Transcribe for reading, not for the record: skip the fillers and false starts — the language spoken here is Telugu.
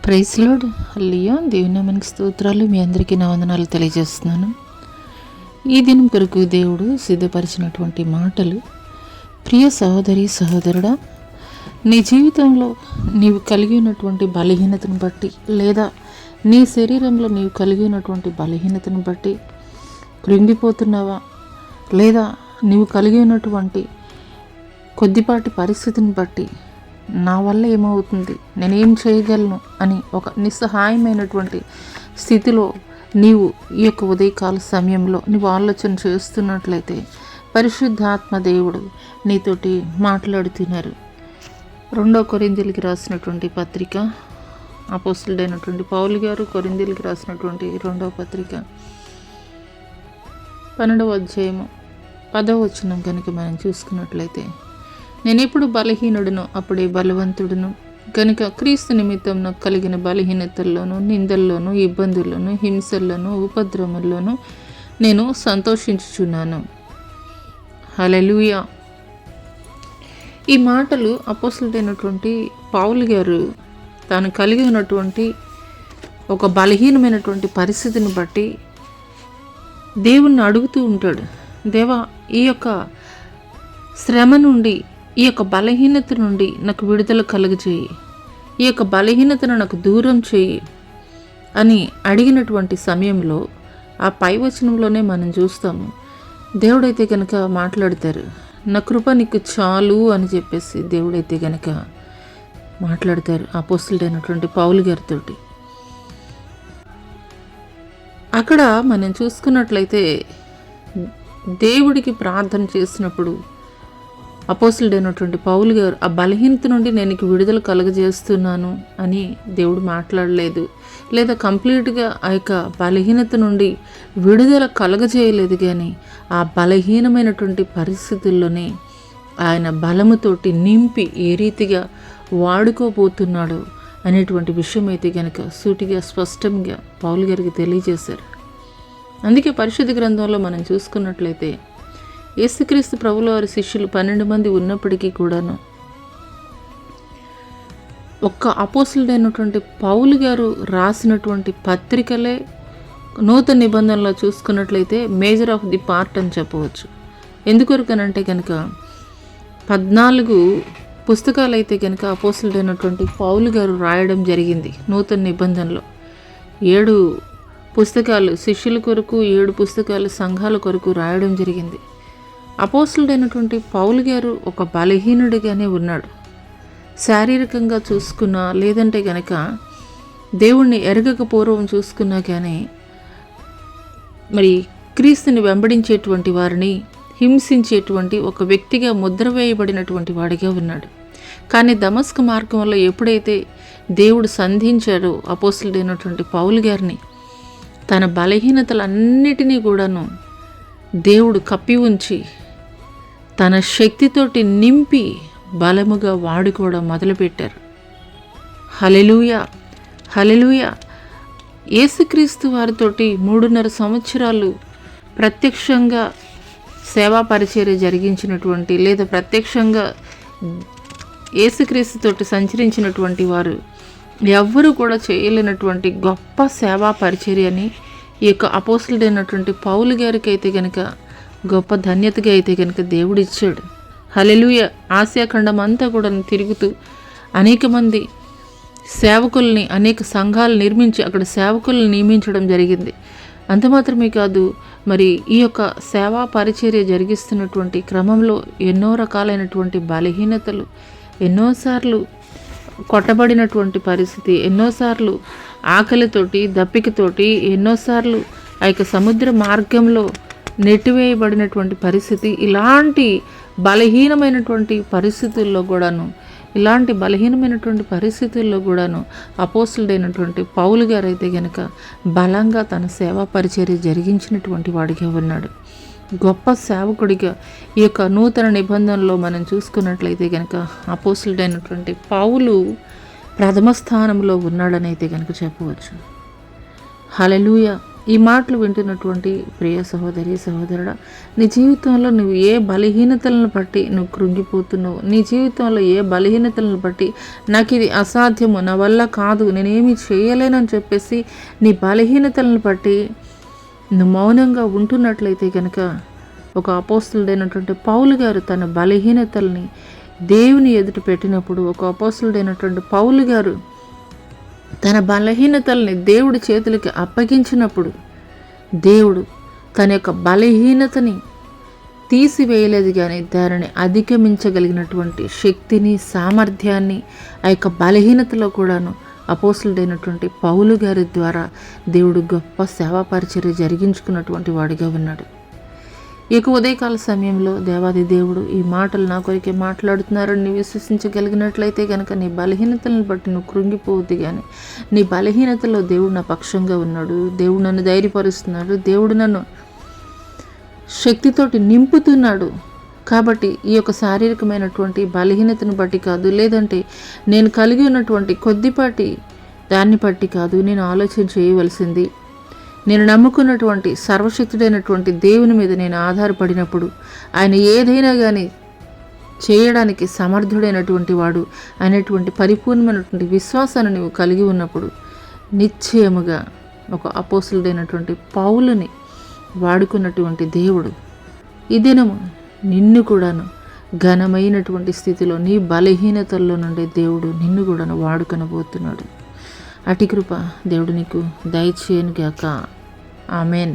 Praise lord. హల్లెలూయా. దేవుని నామానికి స్తోత్రాలు. మీ అందరికీ నా వందనాలు తెలియజేస్తున్నాను. ఈ దినం కొరకు దేవుడు సిద్ధపరిచినటువంటి మాటలు, ప్రియ సహోదరి సహోదరుడా, నీ జీవితంలో నీవు కలిగి ఉన్నటువంటి బలహీనతను బట్టి, లేదా నీ శరీరంలో నీవు కలిగి ఉన్నటువంటి బలహీనతను బట్టి కృంగిపోతున్నావా, లేదా నీవు కలిగి ఉన్నటువంటి కొద్దిపాటి పరిస్థితిని బట్టి నా వల్ల ఏమవుతుంది, నేనేం చేయగలను అని ఒక నిస్సహాయమైనటువంటి స్థితిలో నీవు ఈ యొక్క ఉదయకాల సమయంలో నీవు ఆలోచన చేస్తున్నట్లయితే పరిశుద్ధాత్మ దేవుడు నీతోటి మాట్లాడుతున్నారు. 2 కొరింథీయులకు రాసినటువంటి పత్రిక, అపోస్తలుడైనటువంటి పౌలు గారు కొరింథీయులకు రాసినటువంటి 2వ పత్రిక 12వ అధ్యాయము 10వ వచనం కనుక మనం చూసుకున్నట్లయితే, నేనెప్పుడు బలహీనుడును అప్పుడే బలవంతుడును కనుక క్రీస్తు నిమిత్తం నాకు కలిగిన బలహీనతల్లోనూ, నిందల్లోనూ, ఇబ్బందుల్లోనూ, హింసల్లోనూ, ఉపద్రవంలోనూ నేను సంతోషించుచున్నాను. హల్లెలూయా. ఈ మాటలు అపోస్తలుడైనటువంటి పౌలు గారు తాను కలిగి ఉన్నటువంటి ఒక బలహీనమైనటువంటి పరిస్థితిని బట్టి దేవుణ్ణి అడుగుతూ ఉంటాడు. దేవా, ఈ యొక్క శ్రమ నుండి, ఈ యొక్క బలహీనత నుండి నాకు విడుదల కలుగజేయి, ఈ యొక్క బలహీనతను నాకు దూరం చేయి అని అడిగినటువంటి సమయంలో ఆ పై వచనంలోనే మనం చూస్తాము. దేవుడైతే కనుక మాట్లాడతారు, నా కృప నీకు చాలు అని చెప్పేసి దేవుడైతే కనుక మాట్లాడతారు అపోస్తలుడైనటువంటి పౌలు గారితో. అక్కడ మనం చూసుకున్నట్లయితే దేవుడికి ప్రార్థన చేసినప్పుడు అపోస్తలుడైనటువంటి పౌలు గారు ఆ బలహీనత నుండి నేను నీకు విడుదల కలుగజేస్తున్నాను అని దేవుడు మాట్లాడలేదు, లేదా కంప్లీట్గా ఆ యొక్క బలహీనత నుండి విడుదల కలుగజేయలేదు. కానీ ఆ బలహీనమైనటువంటి పరిస్థితుల్లోనే ఆయన బలముతోటి నింపి ఏ రీతిగా వాడుకోబోతున్నాడు అనేటువంటి విషయం అయితే కనుక సూటిగా స్పష్టంగా పౌలు గారికి తెలియజేశారు. అందుకే పరిశుద్ధ గ్రంథంలో మనం చూసుకున్నట్లయితే యేసుక్రీస్తు ప్రభుల వారి శిష్యులు 12 మంది ఉన్నప్పటికీ కూడాను ఒక్క అపోస్తలుడైనటువంటి పౌలు గారు రాసినటువంటి పత్రికలే నూతన నిబంధనలో చూసుకున్నట్లయితే మేజర్ ఆఫ్ ది పార్ట్ అని చెప్పవచ్చు. ఎందుకొరకనంటే కనుక 14 పుస్తకాలు అయితే కనుక అపోస్తలుడైనటువంటి పౌలు గారు రాయడం జరిగింది. నూతన నిబంధనలో 7 పుస్తకాలు శిష్యుల కొరకు, 7 పుస్తకాలు సంఘాల కొరకు రాయడం జరిగింది. అపోస్తలుడైనటువంటి పౌలు గారు ఒక బలహీనుడిగానే ఉన్నాడు. శారీరకంగా చూసుకున్నా, లేదంటే కనుక దేవుణ్ణి ఎరగక పూర్వం చూసుకున్నా కానీ మరి క్రీస్తుని వెంబడించేటువంటి వారిని హింసించేటువంటి ఒక వ్యక్తిగా ముద్ర వేయబడినటువంటి వాడిగా ఉన్నాడు. కానీ దమస్కు మార్గంలో ఎప్పుడైతే దేవుడు సంధించాడో అపోస్తలుడైనటువంటి పౌలు గారిని, తన బలహీనతలన్నిటినీ కూడాను దేవుడు కప్పి ఉంచి తన శక్తితోటి నింపి బలముగా వాడుకోవడం మొదలుపెట్టారు. హల్లెలూయా, హల్లెలూయా. యేసుక్రీస్తు వారితోటి 3.5 సంవత్సరాలు ప్రత్యక్షంగా సేవా పరిచర్య జరిగించినటువంటి, లేదా ప్రత్యక్షంగా యేసుక్రీస్తుతోటి సంచరించినటువంటి వారు ఎవ్వరూ కూడా చేయలేనటువంటి గొప్ప సేవా పరిచర్యని ఈ యొక్క అపోస్తలుడైనటువంటి పౌలు గారికి అయితే కనుక గొప్ప ధన్యతగా అయితే కనుక దేవుడు ఇచ్చాడు. హల్లెలూయా. ఆసియా ఖండం అంతా కూడా తిరుగుతూ అనేక మంది సేవకుల్ని, అనేక సంఘాలు నిర్మించి అక్కడ సేవకులను నియమించడం జరిగింది. అంత మాత్రమే కాదు, మరి ఈ యొక్క సేవా పరిచర్య జరిగిస్తున్నటువంటి క్రమంలో ఎన్నో రకాలైనటువంటి బలహీనతలు, ఎన్నోసార్లు కొట్టబడినటువంటి పరిస్థితి, ఎన్నోసార్లు ఆకలితోటి, దప్పికతోటి, ఎన్నోసార్లు ఆ యొక్క సముద్ర మార్గంలో నెట్టివేయబడినటువంటి పరిస్థితి, ఇలాంటి బలహీనమైనటువంటి పరిస్థితుల్లో కూడాను అపోస్తలుడైనటువంటి పౌలు గారు అయితే కనుక బలంగా తన సేవా పరిచర్య జరిగించినటువంటి వాడిగా ఉన్నాడు. గొప్ప సేవకుడిగా ఈ యొక్క నూతన నిబంధనలో మనం చూసుకున్నట్లయితే కనుక అపోస్తలుడైనటువంటి పౌలు ప్రథమ స్థానంలో ఉన్నాడని అయితే కనుక చెప్పవచ్చు. హల్లెలూయా. ఈ మాటలు వింటున్నటువంటి ప్రియ సహోదరి సహోదరుడా, నీ జీవితంలో నువ్వు ఏ బలహీనతలను బట్టి నువ్వు కృంగిపోతున్నావు, నీ జీవితంలో ఏ బలహీనతలను బట్టి నాకు ఇది అసాధ్యము, నా వల్ల కాదు, నేనేమి చేయలేనని చెప్పేసి నీ బలహీనతలను బట్టి నువ్వు మౌనంగా ఉంటున్నట్లయితే కనుక ఒక అపోస్తులుడైనటువంటి పౌలు గారు తన బలహీనతల్ని దేవుని ఎదుట పెట్టినప్పుడు, ఒక అపోస్తులుడైనటువంటి పౌలు గారు తన బలహీనతల్ని దేవుడి చేతులకి అప్పగించినప్పుడు దేవుడు తన యొక్క బలహీనతని తీసివేయలేదు, కానీ దానిని అధిగమించగలిగినటువంటి శక్తిని, సామర్థ్యాన్ని ఆ యొక్క బలహీనతలో కూడాను అపోస్తులుడైనటువంటి పౌలు గారి ద్వారా దేవుడు గొప్ప సేవా పరిచర్య జరిగించుకున్నటువంటి వాడిగా ఉన్నాడు. ఇక ఉదయకాల సమయంలో దేవాది దేవుడు ఈ మాటలు నా కొరికే మాట్లాడుతున్నారని నువ్వు విశ్వసించగలిగినట్లయితే కనుక నీ బలహీనతలను బట్టి నువ్వు కృంగిపోవద్దు, కానీ నీ బలహీనతలో దేవుడు నా పక్షంగా ఉన్నాడు, దేవుడు నన్ను ధైర్యపరుస్తున్నాడు, దేవుడు నన్ను శక్తితోటి నింపుతున్నాడు. కాబట్టి ఈ యొక్క శారీరకమైనటువంటి బలహీనతను బట్టి కాదు, లేదంటే నేను కలిగి ఉన్నటువంటి కొద్దిపాటి దాన్ని బట్టి కాదు నేను ఆలోచన చేయవలసింది, నేను నమ్ముకున్నటువంటి సర్వశక్తుడైనటువంటి దేవుని మీద నేను ఆధారపడినప్పుడు ఆయన ఏదైనా కానీ చేయడానికి సమర్థుడైనటువంటి వాడు అనేటువంటి పరిపూర్ణమైనటువంటి విశ్వాసాన్ని నువ్వు కలిగి ఉన్నప్పుడు నిశ్చయముగా ఒక అపోస్తులుడైనటువంటి పౌలుని వాడుకున్నటువంటి దేవుడు ఈ దినము నిన్ను కూడాను ఘనమైనటువంటి స్థితిలో నీ బలహీనతల్లో నుండి దేవుడు నిన్ను కూడాను వాడుకొనబోతున్నాడు. అటి కృప దేవుడు నీకు దయచేయను గాక. ఆమెన్.